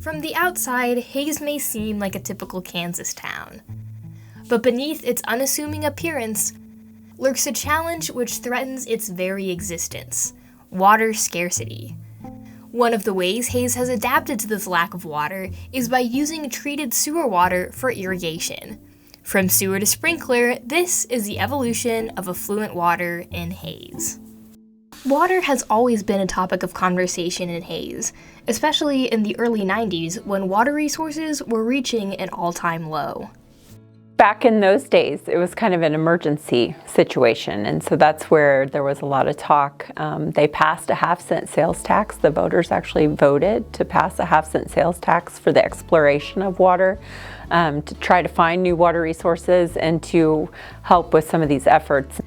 From the outside, Hays may seem like a typical Kansas town. But beneath its unassuming appearance lurks a challenge which threatens its very existence: water scarcity. One of the ways Hays has adapted to this lack of water is by using treated sewer water for irrigation. From sewer to sprinkler, this is the evolution of effluent water in Hays. Water has always been a topic of conversation in Hays, especially in the early 90s when water resources were reaching an all-time low. Back in those days, it was kind of an emergency situation, and so that's where there was a lot of talk. They passed a half-cent sales tax. The voters actually voted to pass a half-cent sales tax for the exploration of water, to try to find new water resources and to help with some of these efforts.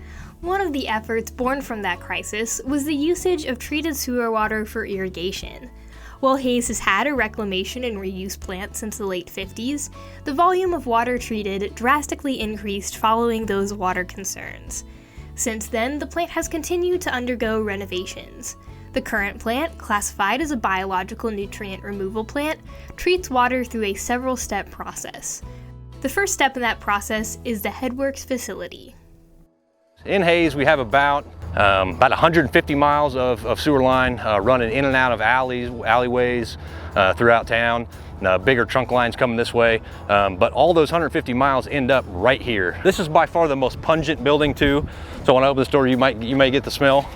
One of the efforts born from that crisis was the usage of treated sewer water for irrigation. While Hays has had a reclamation and reuse plant since the late 50s, the volume of water treated drastically increased following those water concerns. Since then, the plant has continued to undergo renovations. The current plant, classified as a biological nutrient removal plant, treats water through a several-step process. The first step in that process is the headworks facility. In Hays, we have about 150 miles of sewer line running in and out of alleyways throughout town. Bigger trunk lines coming this way, but all those 150 miles end up right here. This is by far the most pungent building too, so when I open this door you may get the smell.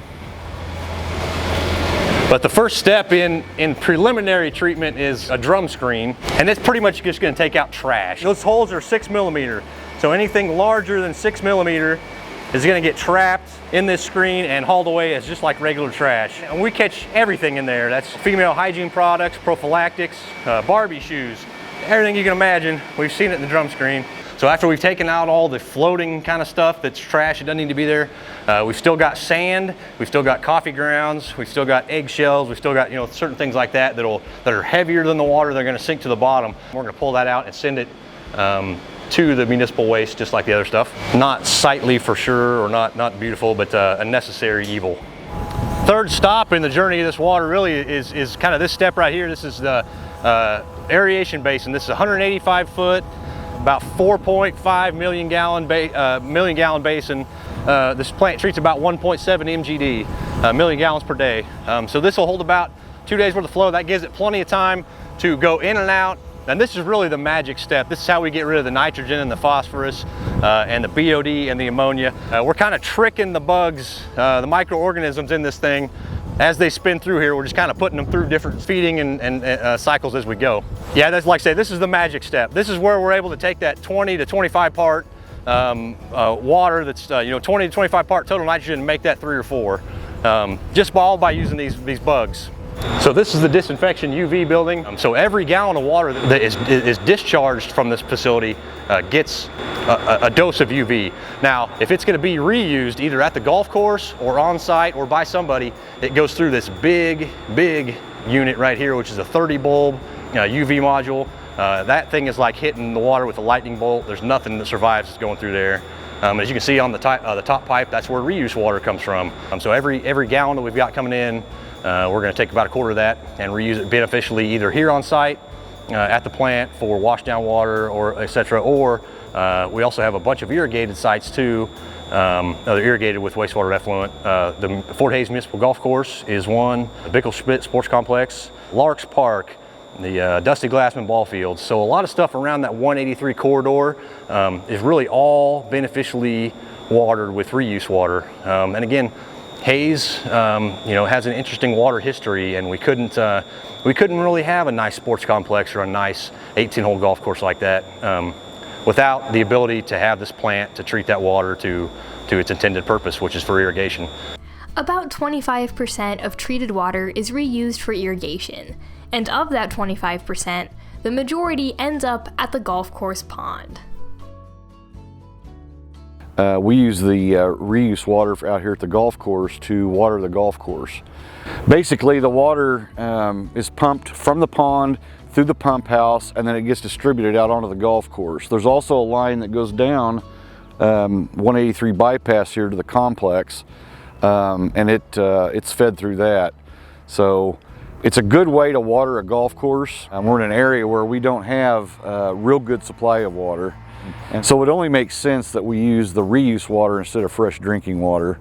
But the first step in preliminary treatment is a drum screen, and it's pretty much just going to take out trash. Those holes are 6 millimeter, so anything larger than 6 millimeter is going to get trapped in this screen and hauled away as just like regular trash. And we catch everything in there. That's female hygiene products, prophylactics, Barbie shoes, everything you can imagine. We've seen it in the drum screen. So after we've taken out all the floating kind of stuff that's trash, it doesn't need to be there, we've still got sand, we've still got coffee grounds, we've still got eggshells, we've still got certain things like that that are heavier than the water. They're going to sink to the bottom. We're going to pull that out and send it to the municipal waste, just like the other stuff. Not sightly for sure, or not beautiful, but a necessary evil. Third stop in the journey of this water really is kind of this step right here. This is the aeration basin. This is 185 foot, about 4.5 million gallon basin. This plant treats about 1.7 MGD, million gallons per day. So this will hold about 2 days worth of flow. That gives it plenty of time to go in and out. And this is really the magic step. This is how we get rid of the nitrogen and the phosphorus and the BOD and the ammonia. We're kind of tricking the bugs, the microorganisms in this thing. As they spin through here, we're just kind of putting them through different feeding and cycles as we go. Yeah, that's like I say, this is the magic step. This is where we're able to take that 20 to 25 part water that's 20 to 25 part total nitrogen and make that 3 or 4, just all by using these bugs. So this is the disinfection UV building. So every gallon of water that is discharged from this facility gets a dose of UV. Now, if it's going to be reused either at the golf course or on site or by somebody, it goes through this big unit right here, which is a 30 bulb UV module. That thing is like hitting the water with a lightning bolt. There's nothing that survives that's going through there. As you can see on the top pipe, that's where reuse water comes from. So every gallon that we've got coming in, we're going to take about a quarter of that and reuse it beneficially either here on site at the plant for washdown water or etc. Or we also have a bunch of irrigated sites too. They're irrigated with wastewater effluent. The Fort Hays Municipal Golf Course is one, the Bickel-Schmidt Sports Complex, Larks Park, the Dusty Glassman ball fields. So a lot of stuff around that 183 corridor is really all beneficially watered with reuse water. And again, Hays, has an interesting water history, and we couldn't really have a nice sports complex or a nice 18-hole golf course like that without the ability to have this plant to treat that water to its intended purpose, which is for irrigation. About 25% of treated water is reused for irrigation, and of that 25%, the majority ends up at the golf course pond. We use the reuse water out here at the golf course to water the golf course. Basically, the water is pumped from the pond through the pump house, and then it gets distributed out onto the golf course. There's also a line that goes down 183 bypass here to the complex, and it's fed through that. So It's a good way to water a golf course. We're in an area where we don't have a real good supply of water. And so it only makes sense that we use the reuse water instead of fresh drinking water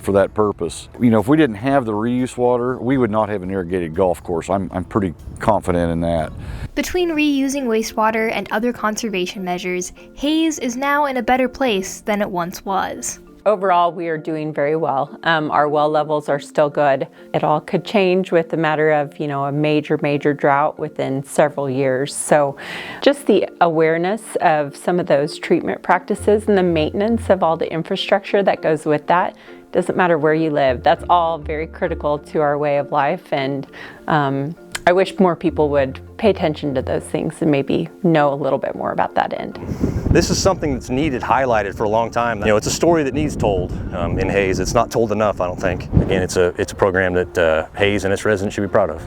for that purpose. You know, if we didn't have the reuse water, we would not have an irrigated golf course. I'm pretty confident in that. Between reusing wastewater and other conservation measures, Hayes is now in a better place than it once was. Overall, we are doing very well. Our well levels are still good. It all could change with a matter of, you know, a major drought within several years. So just the awareness of some of those treatment practices and the maintenance of all the infrastructure that goes with that, doesn't matter where you live. That's all very critical to our way of life, and I wish more people would pay attention to those things and maybe know a little bit more about that end. This is something that's needed highlighted for a long time. You know, it's a story that needs told in Hayes. It's not told enough, I don't think. Again, it's a program that Hayes and its residents should be proud of.